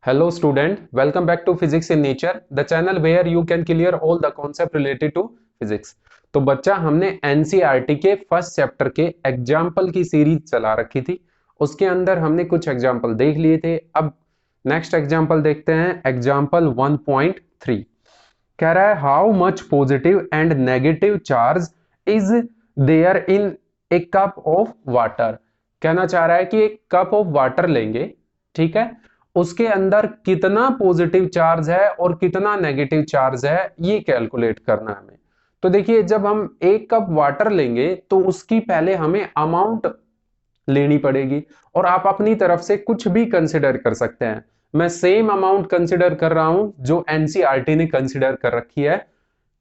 Hello student, welcome back to Physics in Nature, the channel where you can clear all the concept related to physics। तो बच्चा हमने NCERT के first chapter के example की series चला रखी थी। उसके अंदर हमने कुछ एग्जाम्पल देख लिए थे। अब नेक्स्ट एग्जाम्पल देखते हैं, एग्जाम्पल 1.3। कह रहा है how much positive and negative charge is there in a cup of water. कहना चाह रहा है कि एक कप ऑफ वाटर लेंगे, ठीक है, उसके अंदर कितना पॉजिटिव चार्ज है और कितना नेगेटिव चार्ज है ये कैलकुलेट करना है हमें। तो देखिए, जब हम एक कप वाटर लेंगे तो उसकी पहले हमें अमाउंट लेनी पड़ेगी और आप अपनी तरफ से कुछ भी कंसिडर कर सकते हैं। मैं सेम अमाउंट कंसिडर कर रहा हूं जो एनसीईआरटी ने कंसिडर कर रखी है।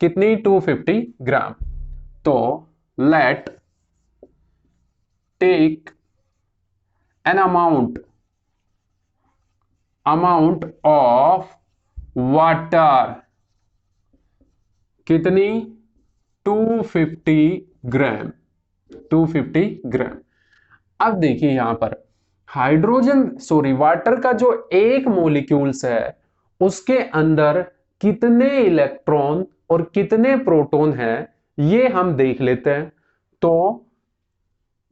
कितनी? 250 ग्राम। तो let take an amount of water. कितनी? 250 ग्राम। 250 ग्राम। अब देखिए यहां पर वाटर का जो एक मोलिक्यूल्स है उसके अंदर कितने इलेक्ट्रॉन और कितने प्रोटॉन है ये हम देख लेते हैं। तो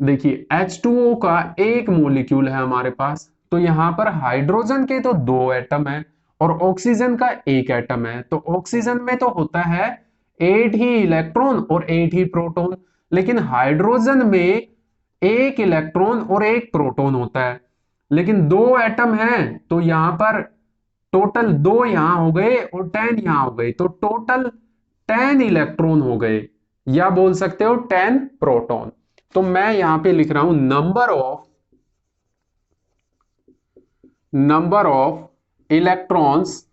देखिए H2O का एक मोलिक्यूल है हमारे पास, तो यहां पर हाइड्रोजन के तो 2 एटम है और ऑक्सीजन का एक एटम है। तो ऑक्सीजन में तो होता है 8 ही इलेक्ट्रॉन और 8 ही प्रोटॉन, लेकिन हाइड्रोजन में एक इलेक्ट्रॉन और एक प्रोटॉन होता है, लेकिन 2 एटम है। तो यहां पर टोटल 2 यहां हो गए और 10 यहां हो गए, तो टोटल 10 इलेक्ट्रॉन हो गए, या बोल सकते हो 10 प्रोटॉन। तो मैं यहां पे लिख रहा हूं नंबर ऑफ इलेक्ट्रॉन्स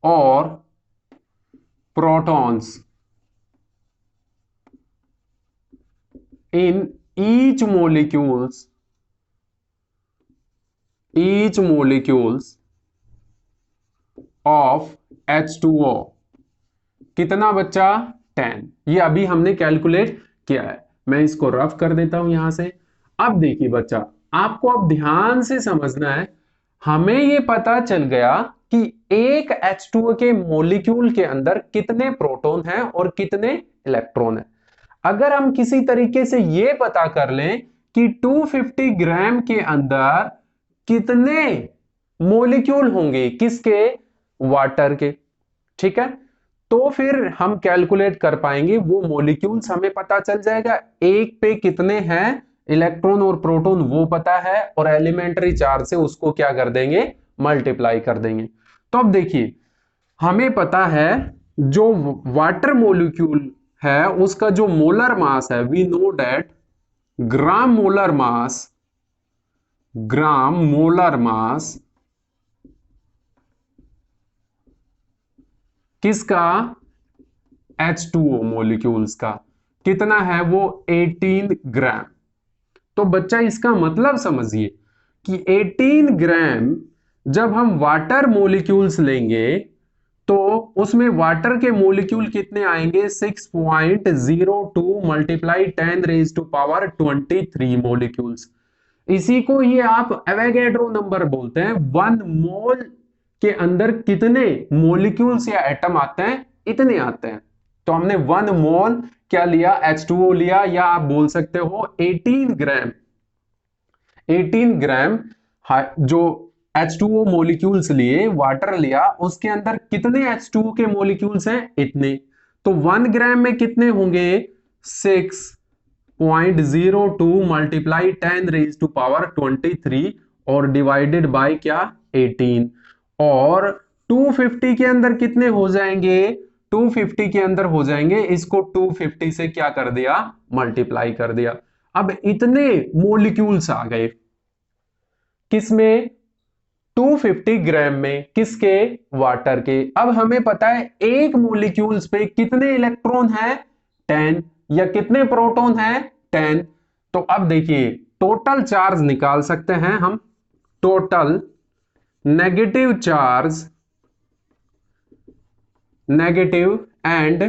और protons in each molecules of H2O। कितना बच्चा? 10। ये अभी हमने कैलकुलेट किया है। मैं इसको रफ कर देता हूं यहां से। अब देखिए बच्चा, आपको अब ध्यान से समझना है। हमें ये पता चल गया कि एक H2O के मॉलिक्यूल के अंदर कितने प्रोटॉन हैं और कितने इलेक्ट्रॉन हैं। अगर हम किसी तरीके से ये पता कर लें कि 250 ग्राम के अंदर कितने मॉलिक्यूल होंगे, किसके? वाटर के, ठीक है, तो फिर हम कैलकुलेट कर पाएंगे वो मॉलिक्यूल्स, हमें पता चल जाएगा एक पे कितने हैं इलेक्ट्रॉन और प्रोटॉन वो पता है, और एलिमेंट्री चार्ज से उसको क्या कर देंगे? मल्टीप्लाई कर देंगे। तो अब देखिए, हमें पता है जो वाटर मॉलिक्यूल है उसका जो मोलर मास है, we know that gram molar mass किसका? H2O मॉलिक्यूल्स का कितना है? वो 18 ग्राम। तो बच्चा इसका मतलब समझिए कि 18 ग्राम जब हम वाटर मॉलिक्यूल्स लेंगे तो उसमें वाटर के मॉलिक्यूल कितने आएंगे? 6.02 मल्टीप्लाई 10⁻23 मॉलिक्यूल्स। इसी को ये आप एवोगैड्रो नंबर बोलते हैं। 1 मोल के अंदर कितने मॉलिक्यूल्स या एटम आते हैं? इतने आते हैं। तो हमने 1 मोल क्या लिया? H2O लिया, या आप बोल सकते हो 18 ग्राम। 18 ग्राम जो H2O मॉलिक्यूल्स लिए, वाटर लिया, उसके अंदर कितने H2O के मॉलिक्यूल्स हैं? इतने। तो 1 ग्राम में कितने होंगे? 6.02 मल्टीप्लाई 10⁻23 और डिवाइडेड बाय क्या? 18। और 250 के अंदर कितने हो जाएंगे? 250 के अंदर हो जाएंगे, इसको 250 से क्या कर दिया? मल्टीप्लाई कर दिया। अब इतने मॉलिक्यूल्स आ गए किसमें? 250 ग्राम में। किसके? वाटर के। अब हमें पता है एक मॉलिक्यूल्स पे कितने इलेक्ट्रॉन है? 10। या कितने प्रोटॉन है? 10। तो अब देखिए टोटल चार्ज निकाल सकते हैं हम। Total negative and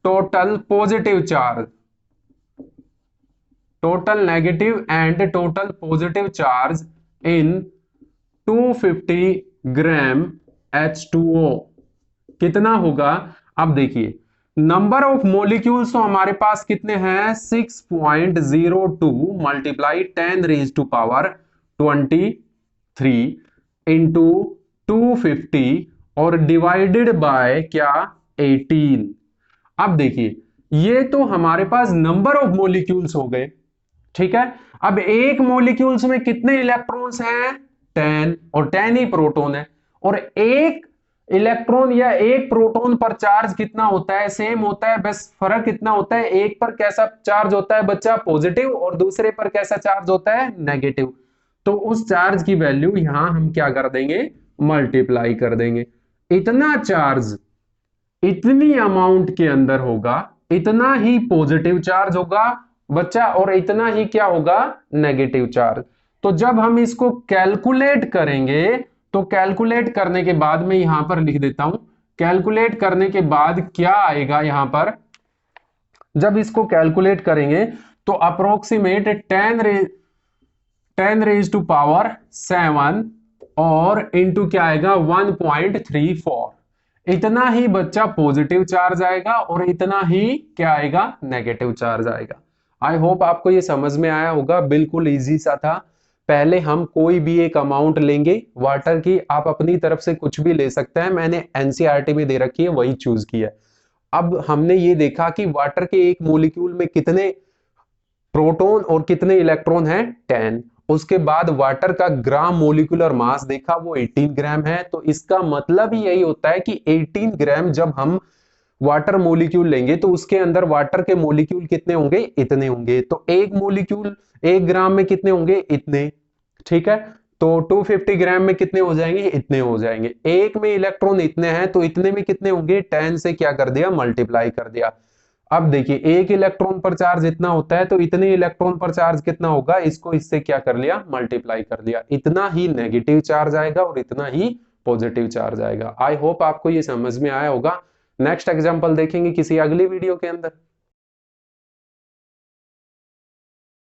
total positive charge. Total negative and total positive charge in 250 gram H2O कितना होगा? अब देखिए नंबर ऑफ मोलिक्यूल्स तो हमारे पास कितने हैं? 6.02 मल्टीप्लाई 10⁻23 इंटू 250 और डिवाइडेड बाय क्या? 18। अब देखिए ये तो हमारे पास नंबर ऑफ मोलिक्यूल्स हो गए, ठीक है। अब एक मोलिक्यूल्स में कितने इलेक्ट्रॉन्स हैं? 10, और 10 ही प्रोटॉन है। और एक इलेक्ट्रॉन या एक प्रोटॉन पर चार्ज कितना होता है? सेम होता है, बस फर्क कितना होता है, एक पर कैसा चार्ज होता है बच्चा? पॉजिटिव, और दूसरे पर कैसा चार्ज होता है? नेगेटिव। तो उस चार्ज की वैल्यू यहां हम क्या कर देंगे? मल्टीप्लाई कर देंगे। इतना चार्ज इतनी अमाउंट के अंदर होगा, इतना ही पॉजिटिव चार्ज होगा बच्चा, और इतना ही क्या होगा? Negative charge. तो जब हम इसको कैलकुलेट करेंगे, तो कैलकुलेट करने के बाद मैं यहां पर लिख देता हूं, कैलकुलेट करने के बाद क्या आएगा यहां पर? जब इसको कैलकुलेट करेंगे तो अप्रोक्सीमेट 10 रेज टू पावर 7 और इंटू क्या आएगा? 1.34। इतना ही बच्चा पॉजिटिव चार्ज आएगा और इतना ही क्या आएगा? नेगेटिव चार्ज आएगा। आई होप आपको ये समझ में आया होगा, बिल्कुल इजी सा था। पहले हम कोई भी एक अमाउंट लेंगे वाटर की, आप अपनी तरफ से कुछ भी ले सकते हैं, मैंने एनसीईआरटी में दे रखी है वही चूज किया है। अब हमने ये देखा कि वाटर के एक मोलिक्यूल में कितने प्रोटॉन और कितने इलेक्ट्रॉन हैं? 10। उसके बाद वाटर का ग्राम मोलिकुलर मास देखा, वो 18 ग्राम है। तो इसका मतलब ही यही होता है कि 18 ग्राम जब हम वाटर मोलिक्यूल लेंगे तो उसके अंदर वाटर के मोलिक्यूल कितने होंगे? इतने होंगे। तो एक मोलिक्यूल 1 ग्राम में कितने होंगे? इतने, ठीक है। तो 250 ग्राम में कितने हो जाएंगे? इतने हो जाएंगे। एक में इलेक्ट्रॉन इतने हैं तो इतने में कितने होंगे? 10 से क्या कर दिया? मल्टीप्लाई कर दिया। अब देखिए एक इलेक्ट्रॉन पर चार्ज इतना होता है तो इतने इलेक्ट्रॉन पर चार्ज कितना होगा? इसको इससे क्या कर लिया? मल्टीप्लाई कर दिया। इतना ही नेगेटिव चार्ज आएगा और इतना ही पॉजिटिव चार्ज आएगा। आई होप आपको ये समझ में आया होगा। नेक्स्ट एग्जांपल देखेंगे किसी अगली वीडियो के अंदर।